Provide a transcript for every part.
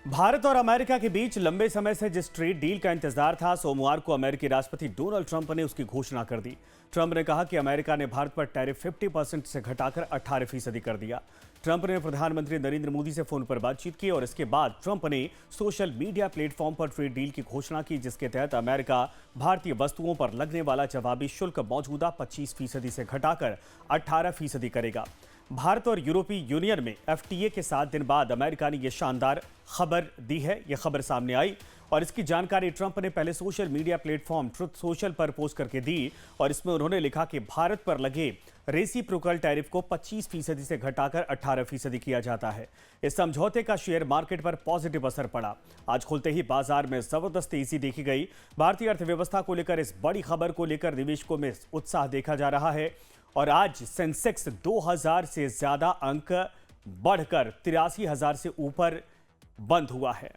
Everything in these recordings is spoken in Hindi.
भारत और अमेरिका के बीच लंबे समय से जिस ट्रेड डील का इंतजार था, सोमवार को अमेरिकी राष्ट्रपति डोनाल्ड ट्रंप ने उसकी घोषणा कर दी। ट्रंप ने कहा कि अमेरिका ने भारत पर टैरिफ 50% से घटाकर 18% कर दिया। ट्रंप ने प्रधानमंत्री नरेंद्र मोदी से फोन पर बातचीत की और इसके बाद ट्रंप ने सोशल मीडिया प्लेटफॉर्म पर ट्रेड डील की घोषणा की, जिसके तहत अमेरिका भारतीय वस्तुओं पर लगने वाला जवाबी शुल्क मौजूदा 25% से घटाकर 18% करेगा। भारत और यूरोपीय यूनियन में एफटीए के 7 दिन बाद अमेरिका ने यह शानदार खबर दी है। यह खबर सामने आई और इसकी जानकारी ट्रंप ने पहले social media platform truth social पर पोस्ट करके दी और इसमें उन्होंने लिखा कि भारत पर लगे रेसिप्रोकल टैरिफ को 25% से घटाकर 18% किया जाता है। इस समझौते का शेयर मार्केट पर पॉजिटिव असर पड़ा। आज खुलते ही बाजार में जबरदस्त तेजी देखी गई। भारतीय अर्थव्यवस्था को लेकर इस बड़ी खबर को लेकर निवेशकों में उत्साह देखा जा रहा है और आज सेंसेक्स 2000 से ज्यादा अंक बढ़कर 83,000 से ऊपर बंद हुआ है।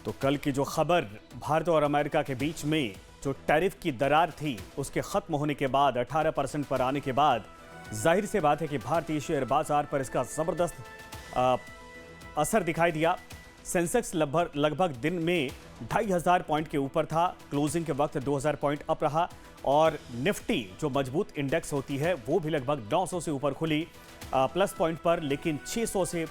तो कल की जो खबर भारत और अमेरिका के बीच में जो टैरिफ की दरार थी, उसके खत्म होने के बाद 18% पर आने के बाद जाहिर सी बात है कि भारतीय शेयर बाजार पर इसका जबरदस्त असर दिखाई दिया। सेंसेक्स लगभग दिन में 2,500 पॉइंट के ऊपर था। क्लोजिंग के वक्त 2,000 पॉइंट अप रहा और निफ्टी जो मजबूत इंडेक्स होती है वो भी लगभग 900 से ऊपर खुली प्लस पॉइंट पर, लेकिन 600 से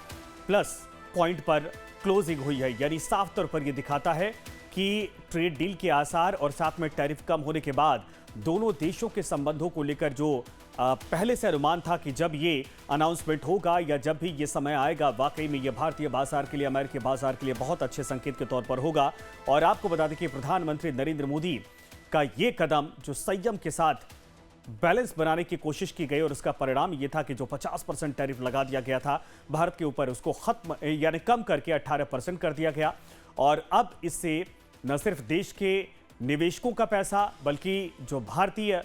प्लस पॉइंट पर क्लोजिंग हुई है। यानी साफ तौर पर यह दिखाता है कि ट्रेड डील के आसार और साथ में टैरिफ कम होने के बाद दोनों देशों के संबंधों को लेकर जो पहले से अनुमान था कि जब ये अनाउंसमेंट होगा या जब भी ये समय आएगा, वाकई में ये भारतीय बाजार के लिए, अमेरिकी बाजार के लिए बहुत अच्छे संकेत के तौर पर होगा। और आपको बता दें कि प्रधानमंत्री नरेंद्र मोदी का ये कदम जो संयम के साथ बैलेंस बनाने की कोशिश की गई और उसका परिणाम ये था कि जो 50% टैरिफ लगा दिया गया था भारत के ऊपर, उसको खत्म यानी कम करके 18% कर दिया गया। और अब इससे न सिर्फ देश के निवेशकों का पैसा, बल्कि जो भारतीय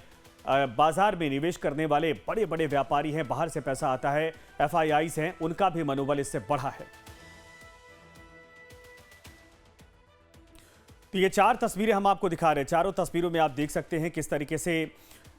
बाजार में निवेश करने वाले बड़े बड़े व्यापारी हैं, बाहर से पैसा आता है, एफआईआईज हैं, उनका भी मनोबल इससे बढ़ा है। तो ये 4 तस्वीरें हम आपको दिखा रहे हैं। चारों तस्वीरों में आप देख सकते हैं किस तरीके से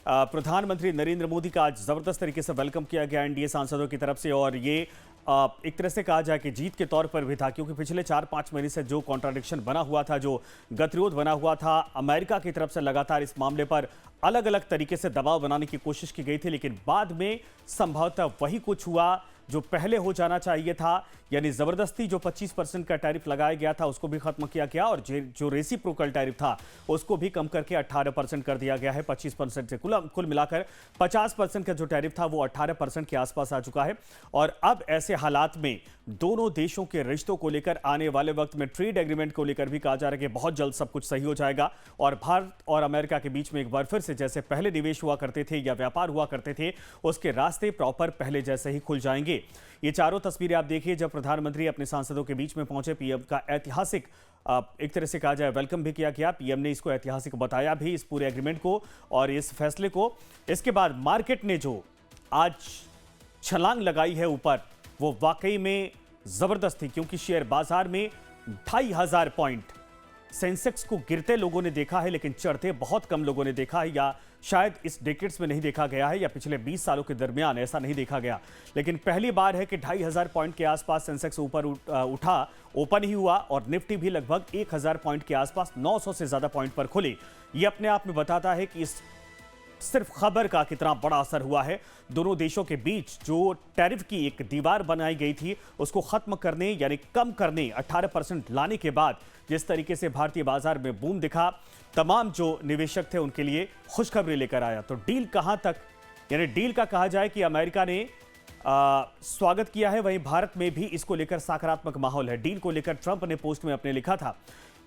प्रधानमंत्री नरेंद्र मोदी का आज जबरदस्त तरीके से वेलकम किया गया एनडीए सांसदों की तरफ से। और ये एक तरह से कहा जाए कि जीत के तौर पर भी था, क्योंकि पिछले 4-5 महीने से जो कॉन्ट्राडिक्शन बना हुआ था, जो गतिरोध बना हुआ था, अमेरिका की तरफ से लगातार इस मामले पर अलग अलग तरीके से दबाव बनाने की कोशिश की गई थी, लेकिन बाद में संभवतः वही कुछ हुआ जो पहले हो जाना चाहिए था। यानी जबरदस्ती जो 25% का टैरिफ लगाया गया था उसको भी खत्म किया गया और जो रेसिप्रोकल टैरिफ था उसको भी कम करके 18% कर दिया गया है। 25% से कुल मिलाकर 50% का जो टैरिफ था वो 18% के आसपास आ चुका है। और अब ऐसे हालात में दोनों देशों के रिश्तों को लेकर आने वाले वक्त में ट्रेड एग्रीमेंट को लेकर भी कहा जा रहा है कि बहुत जल्द सब कुछ सही हो जाएगा और भारत और अमेरिका के बीच में एक बार फिर से जैसे पहले निवेश हुआ करते थे या व्यापार हुआ करते थे, उसके रास्ते प्रॉपर पहले जैसे ही खुल जाएंगे। ये चारों तस्वीरें आप देखिए, जब प्रधानमंत्री अपने सांसदों के बीच में पहुंचे, पीएम का ऐतिहासिक एक तरह से कहा जाए वेलकम भी किया गया। पीएम ने इसको ऐतिहासिक बताया भी, इस पूरे एग्रीमेंट को और इस फैसले को। इसके बाद मार्केट ने जो आज छलांग लगाई है ऊपर, वो वाकई में जबरदस्त थी, क्योंकि शेयर बाजार में 2,500 पॉइंट सेंसेक्स को गिरते लोगों ने देखा है, लेकिन चढ़ते बहुत कम लोगों ने देखा है, या शायद इस डेकेड्स में नहीं देखा गया है, या पिछले 20 सालों के दरमियान ऐसा नहीं देखा गया। लेकिन पहली बार है कि 2,500 पॉइंट के आसपास सेंसेक्स ऊपर उठा, ओपन ही हुआ और निफ्टी भी लगभग 1,000 पॉइंट के आसपास 900 से ज्यादा पॉइंट पर खुली। यह अपने आप में बताता है कि इस सिर्फ खबर का कितना बड़ा असर हुआ है। दोनों देशों के बीच जो टैरिफ की एक दीवार बनाई गई थी उसको खत्म करने यानी कम करने 18% लाने के बाद जिस तरीके से भारतीय बाजार में बूम दिखा, तमाम जो निवेशक थे उनके लिए खुशखबरी लेकर आया। तो डील कहां तक, यानी डील का कहा जाए कि अमेरिका ने स्वागत किया है, वहीं भारत में भी इसको लेकर सकारात्मक माहौल है। डील को लेकर ट्रंप ने पोस्ट में अपने लिखा था,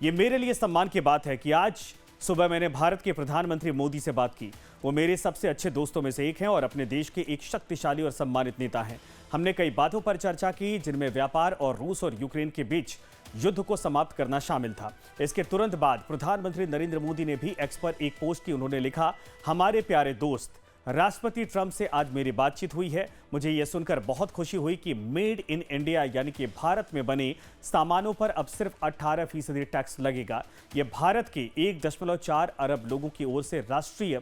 यह मेरे लिए सम्मान की बात है कि आज सुबह मैंने भारत के प्रधानमंत्री मोदी से बात की। वो मेरे सबसे अच्छे दोस्तों में से एक हैं और अपने देश के एक शक्तिशाली और सम्मानित नेता हैं। हमने कई बातों पर चर्चा की, जिनमें व्यापार और रूस और यूक्रेन के बीच युद्ध को समाप्त करना शामिल था। इसके तुरंत बाद प्रधानमंत्री नरेंद्र मोदी ने भी एक्स पर एक पोस्ट की। उन्होंने लिखा, हमारे प्यारे दोस्त, राष्ट्रपति ट्रंप से आज मेरी बातचीत हुई है। मुझे यह सुनकर बहुत खुशी हुई कि मेड इन इंडिया यानी कि भारत में बने सामानों पर अब सिर्फ 18% टैक्स लगेगा। यह भारत के 1.4 अरब लोगों की ओर से राष्ट्रीय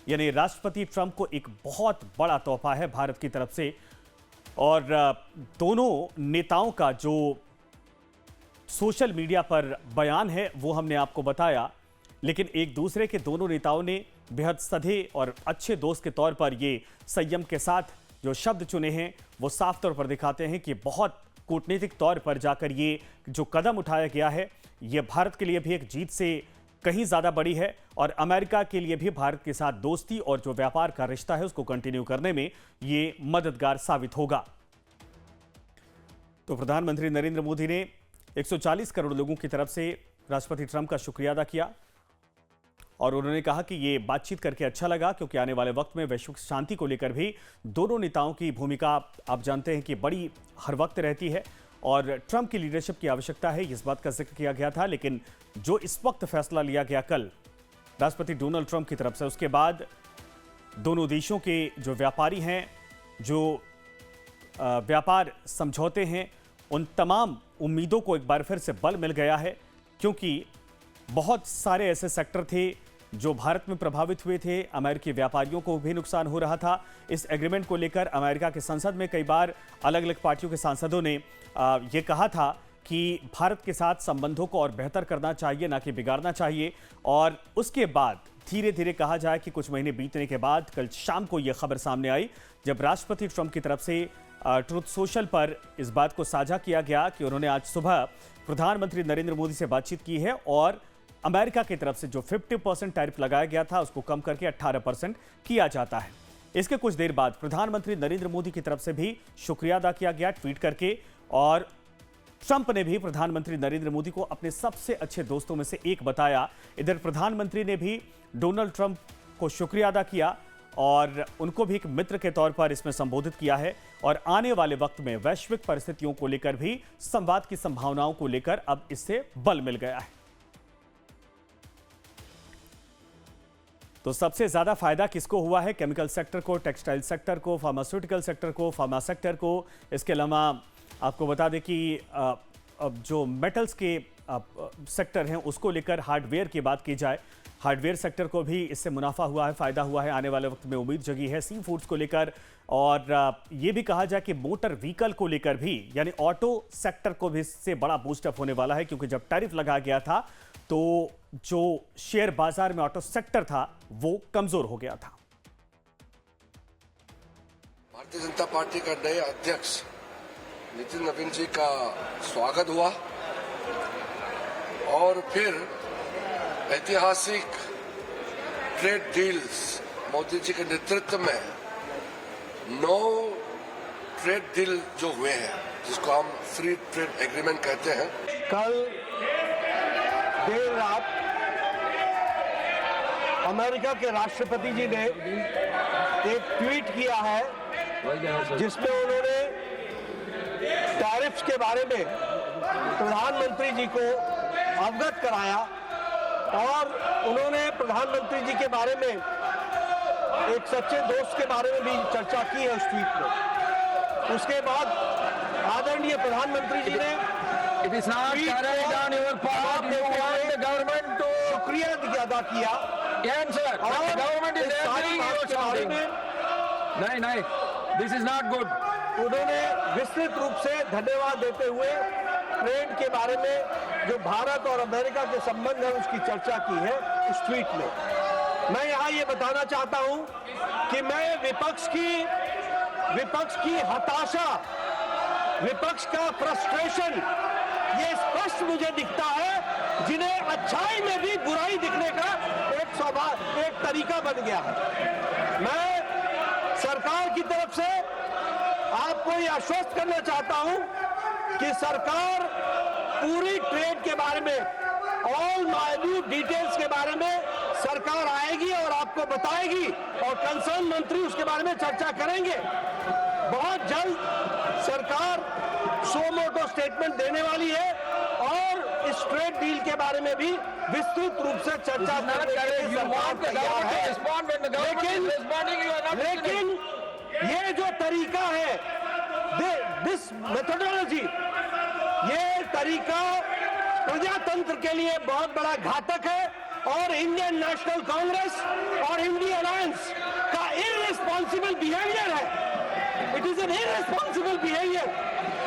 यानी राष्ट्रपति ट्रंप को एक बहुत बड़ा तोहफा है भारत की तरफ से। और दोनों नेताओं का जो सोशल मीडिया पर बयान है वो हमने आपको बताया, लेकिन एक दूसरे के दोनों नेताओं ने बेहद सधे और अच्छे दोस्त के तौर पर ये संयम के साथ जो शब्द चुने हैं वो साफ तौर पर दिखाते हैं कि बहुत कूटनीतिक तौर पर जाकर ये जो कदम उठाया गया है ये भारत के लिए भी एक जीत से कहीं ज्यादा बड़ी है और अमेरिका के लिए भी भारत के साथ दोस्ती और जो व्यापार का रिश्ता है उसको कंटिन्यू करने में ये मददगार साबित होगा। तो प्रधानमंत्री नरेंद्र मोदी ने 140 करोड़ लोगों की तरफ से राष्ट्रपति ट्रंप का शुक्रिया अदा किया और उन्होंने कहा कि ये बातचीत करके अच्छा लगा, क्योंकि आने वाले वक्त में वैश्विक शांति को लेकर भी दोनों नेताओं की भूमिका आप जानते हैं कि बड़ी हर वक्त रहती है और ट्रंप की लीडरशिप की आवश्यकता है, इस बात का जिक्र किया गया था। लेकिन जो इस वक्त फैसला लिया गया कल राष्ट्रपति डोनाल्ड ट्रंप की तरफ से, उसके बाद दोनों देशों के जो व्यापारी हैं, जो व्यापार समझौते हैं, उन तमाम उम्मीदों को एक बार फिर से बल मिल गया है, क्योंकि बहुत सारे ऐसे सेक्टर थे जो भारत में प्रभावित हुए थे। अमेरिकी व्यापारियों को भी नुकसान हो रहा था। इस एग्रीमेंट को लेकर अमेरिका के संसद में कई बार अलग अलग पार्टियों के सांसदों ने ये कहा था कि भारत के साथ संबंधों को और बेहतर करना चाहिए, ना कि बिगाड़ना चाहिए। और उसके बाद धीरे धीरे कहा जाए कि कुछ महीने बीतने के बाद कल शाम को यह खबर सामने आई जब राष्ट्रपति ट्रंप की तरफ से ट्रुथ सोशल पर इस बात को साझा किया गया कि उन्होंने आज सुबह प्रधानमंत्री नरेंद्र मोदी से बातचीत की है और अमेरिका की तरफ से जो 50% टैरिफ लगाया गया था उसको कम करके 18% किया जाता है। इसके कुछ देर बाद प्रधानमंत्री नरेंद्र मोदी की तरफ से भी शुक्रिया अदा किया गया ट्वीट करके, और ट्रंप ने भी प्रधानमंत्री नरेंद्र मोदी को अपने सबसे अच्छे दोस्तों में से एक बताया। इधर प्रधानमंत्री ने भी डोनाल्ड ट्रंप को शुक्रिया अदा किया और उनको भी एक मित्र के तौर पर इसमें संबोधित किया है और आने वाले वक्त में वैश्विक परिस्थितियों को लेकर भी संवाद की संभावनाओं को लेकर अब इससे बल मिल गया है। तो सबसे ज्यादा फायदा किसको हुआ है? केमिकल सेक्टर को, टेक्सटाइल सेक्टर को, फार्मास्यूटिकल सेक्टर को, फार्मा सेक्टर को। इसके अलावा आपको बता दें कि अब जो मेटल्स के सेक्टर हैं उसको लेकर हार्डवेयर की बात की जाए, हार्डवेयर सेक्टर को भी इससे मुनाफा हुआ है, फायदा हुआ है। आने वाले वक्त में उम्मीद जगी है सी फूड्स को लेकर, और ये भी कहा जाए कि मोटर व्हीकल को लेकर भी, यानी ऑटो सेक्टर को भी इससे बड़ा बूस्टअप होने वाला है, क्योंकि जब टैरिफ लगाया गया था तो जो शेयर बाजार में ऑटो सेक्टर था वो कमजोर हो गया था। भारतीय जनता पार्टी का नए अध्यक्ष नितिन नवीन जी का स्वागत हुआ और फिर ऐतिहासिक ट्रेड डील्स मोदी जी के नेतृत्व में 9 ट्रेड डील जो हुए हैं, जिसको हम फ्री ट्रेड एग्रीमेंट कहते हैं। कल देर रात अमेरिका के राष्ट्रपति जी ने एक ट्वीट किया है जिसमें उन्होंने टैरिफ्स के बारे में प्रधानमंत्री जी को अवगत कराया और उन्होंने प्रधानमंत्री जी के बारे में एक सच्चे दोस्त के बारे में भी चर्चा की है उस ट्वीट में। उसके बाद आदरणीय प्रधानमंत्री जी ने It is not carried on your part. You want the government to शुक्रिया अदा किया। answer. But the government is answering you something. नहीं, this is not good. उन्होंने विस्तृत रूप से धन्यवाद देते हुए ट्रेड के बारे में जो भारत और अमेरिका के संबंध है उसकी चर्चा की है उस ट्वीट में। मैं यहाँ ये बताना चाहता हूँ कि मैं विपक्ष की हताशा, विपक्ष का फ्रस्ट्रेशन ये स्पष्ट मुझे दिखता है, जिन्हें अच्छाई में भी बुराई दिखने का एक तरीका बन गया है। मैं सरकार की तरफ से आपको ये आश्वस्त करना चाहता हूं कि सरकार पूरी ट्रेड के बारे में, ऑल माइन्यूट डिटेल्स के बारे में सरकार आएगी और आपको बताएगी और कंसर्न मंत्री उसके बारे में चर्चा करेंगे। बहुत जल्द सरकार सो मोटो स्टेटमेंट देने वाली है और इस ट्रेड डील के बारे में भी विस्तृत रूप से चर्चा करने के लिए सरकार तैयार है। लेकिन ये जो तरीका है, दिस मेथोडोलॉजी, ये तरीका प्रजातंत्र के लिए बहुत बड़ा घातक है और इंडियन नेशनल कांग्रेस और इंडियन अलायंस बिहेवियर है, it is an irresponsible behaviour.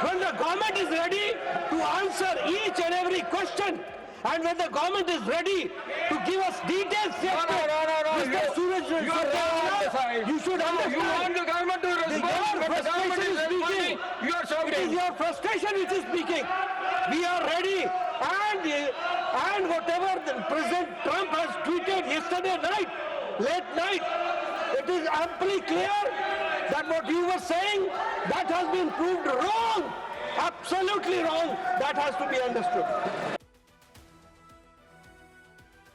When the government is ready to answer each and every question, and when the government is ready to give us details, No. Mr. Suraj, you should understand. You want the government to respond, but the government is speaking. You are It is shouting. your frustration which is speaking. We are ready, and whatever the President Trump has tweeted yesterday night, late night, it is amply clear that what you were saying, that has been proved wrong, absolutely wrong. That has to be understood.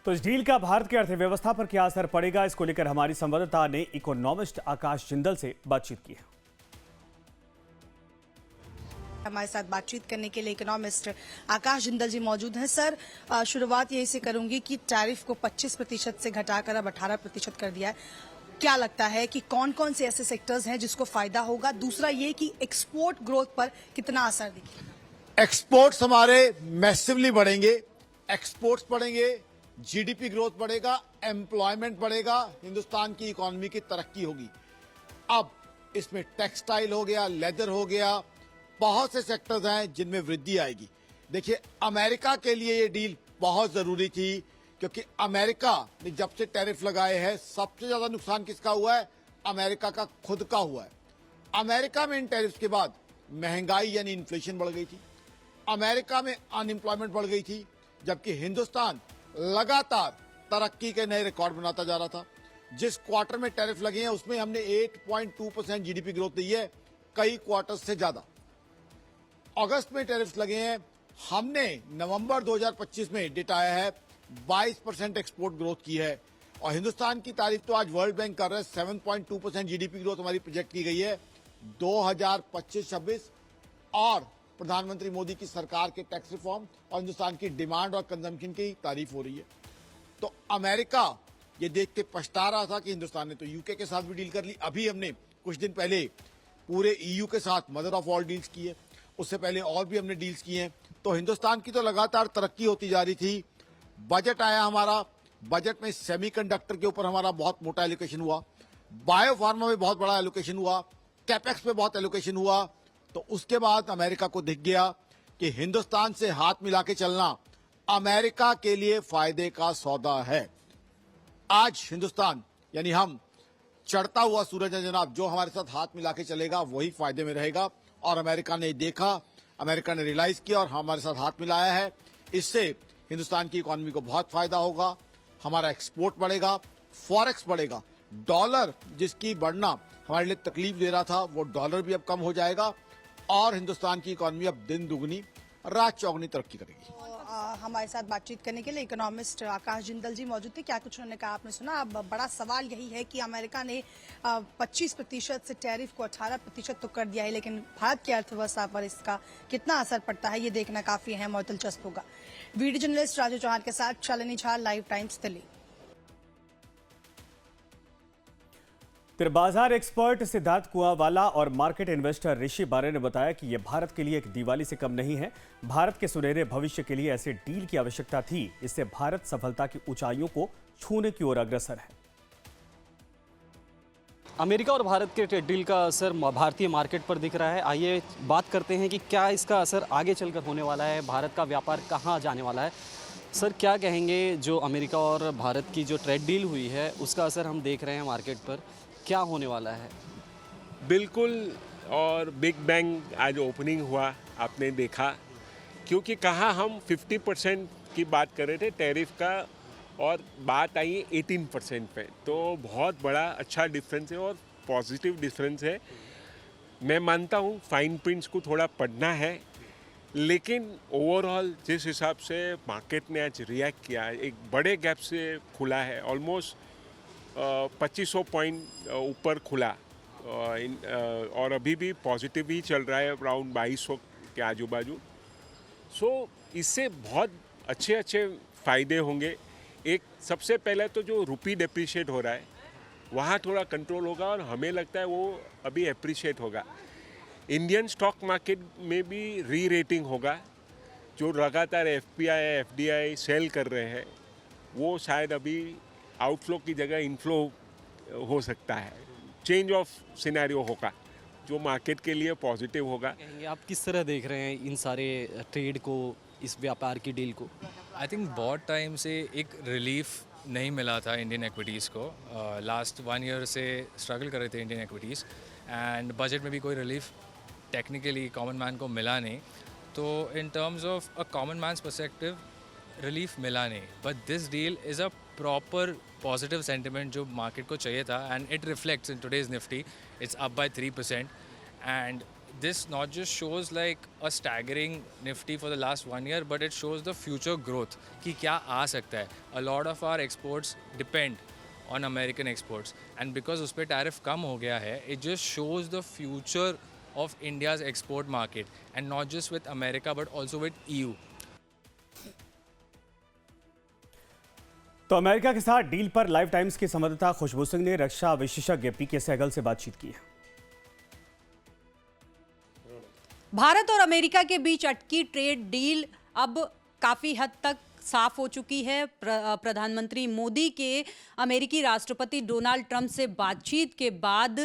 तो इस डील का भारत की अर्थव्यवस्था पर क्या असर पड़ेगा, इसको लेकर हमारी संवाददाता ने इकोनॉमिस्ट आकाश जिंदल से बातचीत की है। हमारे साथ बातचीत करने के लिए इकोनॉमिस्ट आकाश जिंदल जी मौजूद हैं। सर, शुरुआत यही से करूंगी कि टैरिफ को 25% से घटाकर अब 18% कर दिया है। क्या लगता है कि कौन कौन से ऐसे सेक्टर्स हैं जिसको फायदा होगा? दूसरा ये कि एक्सपोर्ट ग्रोथ पर कितना असर दिखेगा? एक्सपोर्ट्स हमारे मैसिवली बढ़ेंगे, एक्सपोर्ट्स बढ़ेंगे, जीडीपी ग्रोथ बढ़ेगा, एम्प्लॉयमेंट बढ़ेगा, हिंदुस्तान की इकोनॉमी की तरक्की होगी। अब इसमें टेक्सटाइल हो गया, लेदर हो गया, बहुत से सेक्टर्स हैं जिनमें वृद्धि आएगी। देखिए, अमेरिका के लिए ये डील बहुत जरूरी थी, क्योंकि अमेरिका ने जब से टैरिफ लगाए हैं सबसे ज्यादा नुकसान किसका हुआ है? अमेरिका का खुद का हुआ है। अमेरिका में इन टैरिफ के बाद महंगाई यानी इन्फ्लेशन बढ़ गई थी, अमेरिका में अनएम्प्लॉयमेंट बढ़ गई थी, जबकि हिंदुस्तान लगातार तरक्की के नए रिकॉर्ड बनाता जा रहा था। जिस क्वार्टर में टैरिफ लगे हैं उसमें हमने 8.2% जीडीपी ग्रोथ दी है, कई क्वार्टर से ज्यादा। अगस्त में टैरिफ लगे हैं, हमने नवंबर 2025 में डेटा आया है 22% एक्सपोर्ट ग्रोथ की है। और हिंदुस्तान की तारीफ तो आज वर्ल्ड बैंक कर रहा है, 7.2% जीडीपी ग्रोथ हमारी प्रोजेक्ट की गई है 2025-26। और प्रधानमंत्री मोदी की सरकार के टैक्स रिफॉर्म और हिंदुस्तान की डिमांड और कंजम्पशन की तारीफ हो रही है। तो अमेरिका ये देख के पछता रहा था कि हिंदुस्तान ने तो यूके के साथ भी डील कर ली। अभी हमने कुछ दिन पहले पूरे ईयू के साथ मदर ऑफ ऑल डील्स की है, उससे पहले और भी हमने डील्स की हैं। तो हिंदुस्तान की तो लगातार तरक्की होती जा रही थी। बजट आया हमारा, बजट में सेमीकंडक्टर के ऊपर हमारा बहुत मोटा एलोकेशन हुआ, बायो फार्मा में बहुत बड़ा एलोकेशन हुआ, कैपेक्स में बहुत एलोकेशन हुआ। तो उसके बाद अमेरिका को दिख गया कि हिंदुस्तान से हाथ मिला के चलना अमेरिका के लिए फायदे का सौदा है। आज हिंदुस्तान यानी हम चढ़ता हुआ सूरज है जनाब, जो हमारे साथ हाथ मिला के चलेगा वही फायदे में रहेगा। और अमेरिका ने देखा, अमेरिका ने रियलाइज किया और हमारे साथ हाथ मिलाया है। इससे हिंदुस्तान की इकोनॉमी को बहुत फायदा होगा, हमारा एक्सपोर्ट बढ़ेगा, फॉरेक्स बढ़ेगा, डॉलर जिसकी बढ़ना हमारे लिए तकलीफ दे रहा था वो डॉलर भी अब कम हो जाएगा और हिंदुस्तान की इकोनॉमी अब दिन दुगनी रात चौगुनी तरक्की करेगी। हमारे साथ बातचीत करने के लिए इकोनॉमिस्ट आकाश जिंदल जी मौजूद थे। क्या कुछ उन्होंने कहा आपने सुना। अब बड़ा सवाल यही है कि अमेरिका ने 25% से टैरिफ को 18% तो कर दिया है, लेकिन भारत की अर्थव्यवस्था पर इसका कितना असर पड़ता है ये देखना काफी अहम और दिलचस्प होगा। वीडियो जर्नलिस्ट राजू चौहान के साथ शालिनी झा, लाइव टाइम्स दिल्ली। फिर बाजार एक्सपर्ट सिद्धार्थ कुआंवाला और मार्केट इन्वेस्टर ऋषि बारे ने बताया कि यह भारत के लिए एक दिवाली से कम नहीं है। भारत के सुनहरे भविष्य के लिए ऐसे डील की आवश्यकता थी। इससे भारत सफलता की ऊंचाइयों को छूने की ओर अग्रसर है। अमेरिका और भारत के ट्रेड डील का असर भारतीय मार्केट पर दिख रहा है। आइए बात करते हैं कि क्या इसका असर आगे चलकर होने वाला है, भारत का व्यापार कहाँ जाने वाला है। सर, क्या कहेंगे, जो अमेरिका और भारत की जो ट्रेड डील हुई है उसका असर हम देख रहे हैं मार्केट पर, क्या होने वाला है? बिल्कुल, और बिग बैंग आज ओपनिंग हुआ आपने देखा, क्योंकि कहाँ हम 50% की बात कर रहे थे टैरिफ का और बात आई 18% पे, तो बहुत बड़ा अच्छा डिफरेंस है और पॉजिटिव डिफरेंस है। मैं मानता हूँ फाइन प्रिंट्स को थोड़ा पढ़ना है, लेकिन ओवरऑल जिस हिसाब से मार्केट ने आज रिएक्ट किया, एक बड़े गैप से खुला है, ऑलमोस्ट 2500 पॉइंट ऊपर खुला और अभी भी पॉजिटिव ही चल रहा है, अराउंड 2200 के आजू बाजू। सो इससे बहुत अच्छे फ़ायदे होंगे। एक सबसे पहले तो जो रुपी डेप्रिशिएट हो रहा है वहाँ थोड़ा कंट्रोल होगा और हमें लगता है वो अभी एप्रिशिएट होगा। इंडियन स्टॉक मार्केट में भी री रेटिंग होगा। जो लगातार एफपीआई एफडीआई सेल कर रहे हैं वो शायद अभी आउटफ्लो की जगह इनफ्लो हो सकता है। चेंज ऑफ सिनेरियो होगा जो मार्केट के लिए पॉजिटिव होगा। कहेंगे आप किस तरह देख रहे हैं इन सारे ट्रेड को, इस व्यापार की डील को? आई थिंक बहुत टाइम से एक रिलीफ नहीं मिला था इंडियन एक्विटीज़ को। लास्ट 1 ईयर से स्ट्रगल कर रहे थे इंडियन एक्विटीज़ एंड बजट में भी कोई रिलीफ टेक्निकली कॉमन मैन को मिला नहीं। तो in terms of a common man's perspective relief मिला नहीं, but this deal is a proper positive sentiment जो मार्केट को चाहिए था and it reflects in today's Nifty, it's up by 3% and this not just shows like a staggering nifty for the last 1 year, but it shows the future growth कि क्या आ सकता है। A lot of our exports depend on American exports and because उस पर tariff कम हो गया है, it just shows the future of India's export market and not just with America but also with EU। तो अमेरिका के साथ डील पर लाइव टाइम्स की संवाददाता खुशबू सिंह ने रक्षा विशेषज्ञ पीके सहगल से बातचीत की है। भारत और अमेरिका के बीच अटकी ट्रेड डील अब काफ़ी हद तक साफ हो चुकी है। प्रधानमंत्री मोदी के अमेरिकी राष्ट्रपति डोनाल्ड ट्रंप से बातचीत के बाद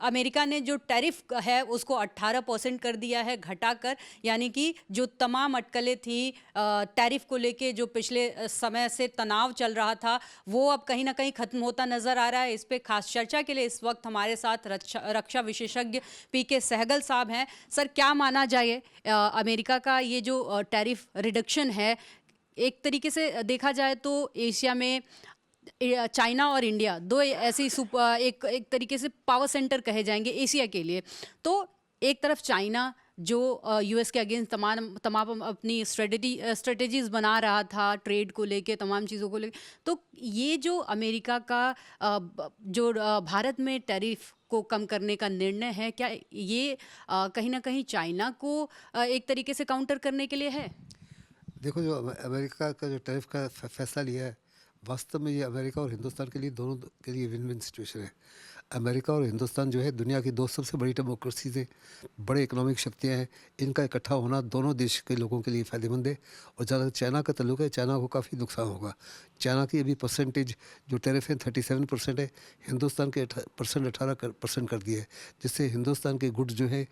अमेरिका ने जो टैरिफ है उसको 18% कर दिया है घटाकर, यानी कि जो तमाम अटकलें थी टैरिफ को लेके जो पिछले समय से तनाव चल रहा था वो अब कहीं ना कहीं ख़त्म होता नज़र आ रहा है। इस पर खास चर्चा के लिए इस वक्त हमारे साथ रक्षा विशेषज्ञ पीके सहगल साहब हैं। सर, क्या माना जाए अमेरिका का ये जो टैरिफ रिडक्शन है, एक तरीके से देखा जाए तो एशिया में चाइना और इंडिया दो ऐसी एक तरीके से पावर सेंटर कहे जाएंगे एशिया के लिए। तो एक तरफ चाइना जो यूएस के अगेंस्ट तमाम अपनी स्ट्रेटजीज बना रहा था ट्रेड को लेके, तमाम चीज़ों को लेके, तो ये जो अमेरिका का जो भारत में टैरिफ को कम करने का निर्णय है, क्या ये कहीं ना कहीं चाइना को एक तरीके से काउंटर करने के लिए है? देखो, जो अमेरिका का जो टैरिफ का फैसला लिया है, वास्तव में ये अमेरिका और हिंदुस्तान के लिए दोनों के लिए विन विन सिचुएशन है। अमेरिका और हिंदुस्तान जो है दुनिया की 2 सबसे बड़ी डेमोक्रेसीज हैं, बड़े इकोनॉमिक शक्तियाँ हैं। इनका इकट्ठा होना दोनों देश के लोगों के लिए फ़ायदेमंद है। और जहाँ तक चाइना का ताल्लुक है, चाइना को काफ़ी नुकसान होगा। चाइना की अभी परसेंटेज जो टैरिफ है 37% है, हिंदुस्तान के 18% कर दिए है, जिससे हिंदुस्तान के गुड्स जो है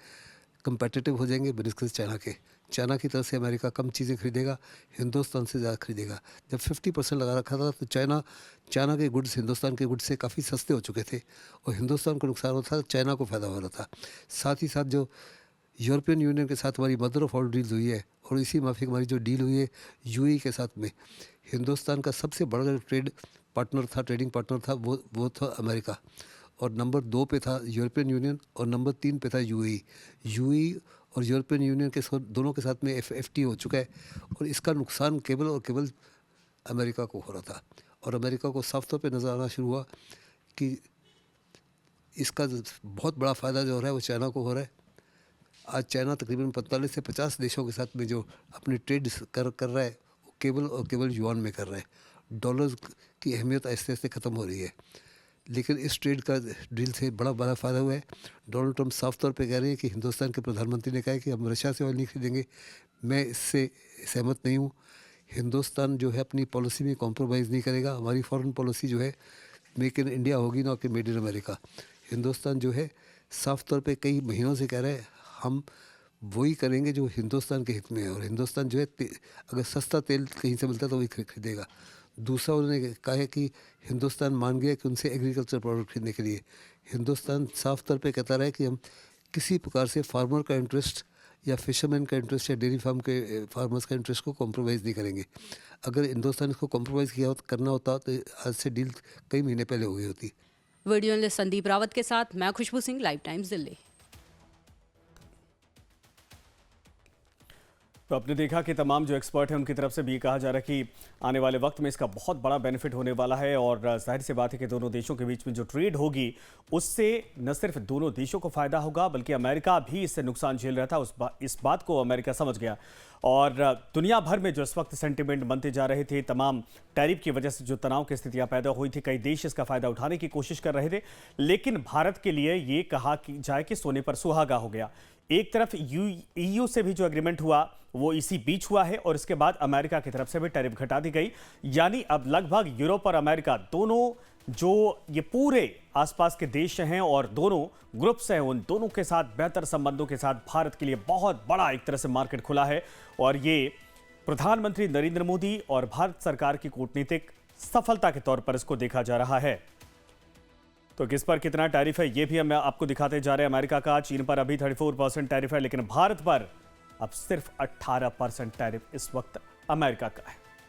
कंपेटिटिव हो जाएंगे बनस्पत चाइना के। चाइना की तरफ से अमेरिका कम चीज़ें खरीदेगा, हिंदुस्तान से ज़्यादा खरीदेगा। जब 50% लगा रखा था तो चाइना के गुड्स हिंदुस्तान के गुड्स से काफ़ी सस्ते हो चुके थे और हिंदुस्तान को नुकसान होता था, चाइना को फ़ायदा हो रहा था। साथ ही साथ जो यूरोपियन यूनियन के साथ हमारी मदर ऑफ ऑल डील्स हुई है और इसी माफिक हमारी जो डील हुई है यूएई के साथ में, हिंदुस्तान का सबसे बड़ा जो ट्रेडिंग पार्टनर था वो था अमेरिका, और नंबर 2 पे था यूरोपियन यूनियन और नंबर 3 पे था यूएई और यूरोपियन यूनियन के दोनों के साथ में एफटी हो चुका है। और इसका नुकसान केवल अमेरिका को हो रहा था और अमेरिका को साफ तौर पे नज़र आना शुरू हुआ कि इसका बहुत बड़ा फ़ायदा जो हो रहा है वो चाइना को हो रहा है। आज चाइना तकरीबन 45 से 50 देशों के साथ में जो अपनी ट्रेड कर रहा है वो केवल युआन में कर रहा है। डॉलर की अहमियत आहिस्ते आहिस्ते ख़त्म हो रही है, लेकिन इस ट्रेड का डील से बड़ा फ़ायदा हुआ है। डोनाल्ड ट्रंप साफ तौर पे कह रहे हैं कि हिंदुस्तान के प्रधानमंत्री ने कहा है कि हम रशिया से ऑयल नहीं खरीदेंगे। मैं इससे सहमत नहीं हूँ। हिंदुस्तान जो है अपनी पॉलिसी में कॉम्प्रोमाइज़ नहीं करेगा। हमारी फॉरेन पॉलिसी जो है मेक इन इंडिया होगी, ना कि मेड इन अमेरिका। हिंदुस्तान जो है साफ तौर पे कई महीनों से कह रहा है हम वही करेंगे जो हिंदुस्तान के हित में है, और हिंदुस्तान जो है अगर सस्ता तेल कहीं से मिलता है तो वही खरीदेगा। दूसरा उन्होंने कहा है कि हिंदुस्तान मान गया कि उनसे एग्रीकल्चर प्रोडक्ट खरीदने के लिए हिंदुस्तान साफ तौर पे कहता रहा है कि हम किसी प्रकार से फार्मर का इंटरेस्ट या फिशरमैन का इंटरेस्ट या डेयरी फार्म के फार्मर्स का इंटरेस्ट को कॉम्प्रोमाइज़ नहीं करेंगे। अगर हिंदुस्तान इसको कॉम्प्रोमाइज़ करना होता तो आज से डील कई महीने पहले हो गई होती। वीडियो जर्नलिस्ट संदीप रावत के साथ मैं खुशबू सिंह, लाइव टाइम्स दिल्ली। तो आपने देखा कि तमाम जो एक्सपर्ट हैं उनकी तरफ से भी कहा जा रहा है कि आने वाले वक्त में इसका बहुत बड़ा बेनिफिट होने वाला है और जाहिर सी बात है कि दोनों देशों के बीच में जो ट्रेड होगी उससे न सिर्फ दोनों देशों को फायदा होगा बल्कि अमेरिका भी इससे नुकसान झेल रहा था, इस बात को अमेरिका समझ गया। और दुनिया भर में जो इस वक्त सेंटिमेंट बनते जा रहे थे, तमाम टैरिफ की वजह से जो तनाव की स्थितियां पैदा हुई थी, कई देश इसका फायदा उठाने की कोशिश कर रहे थे, लेकिन भारत के लिए ये कहा कि जाए कि सोने पर सुहागा हो गया। एक तरफ ईयू से भी जो एग्रीमेंट हुआ वो इसी बीच हुआ है और इसके बाद अमेरिका की तरफ से भी टैरिफ घटा दी गई, यानी अब लगभग यूरोप और अमेरिका दोनों जो ये पूरे आसपास के देश हैं और दोनों ग्रुप्स हैं, उन दोनों के साथ बेहतर संबंधों के साथ भारत के लिए बहुत बड़ा एक तरह से मार्केट खुला है और ये प्रधानमंत्री नरेंद्र मोदी और भारत सरकार की कूटनीतिक सफलता के तौर पर इसको देखा जा रहा है। तो किस पर कितना टैरिफ है ये भी हम आपको दिखाते जा रहे हैं। अमेरिका का चीन पर अभी 34% टैरिफ है, लेकिन भारत पर अब सिर्फ 18% टैरिफ इस वक्त अमेरिका का है।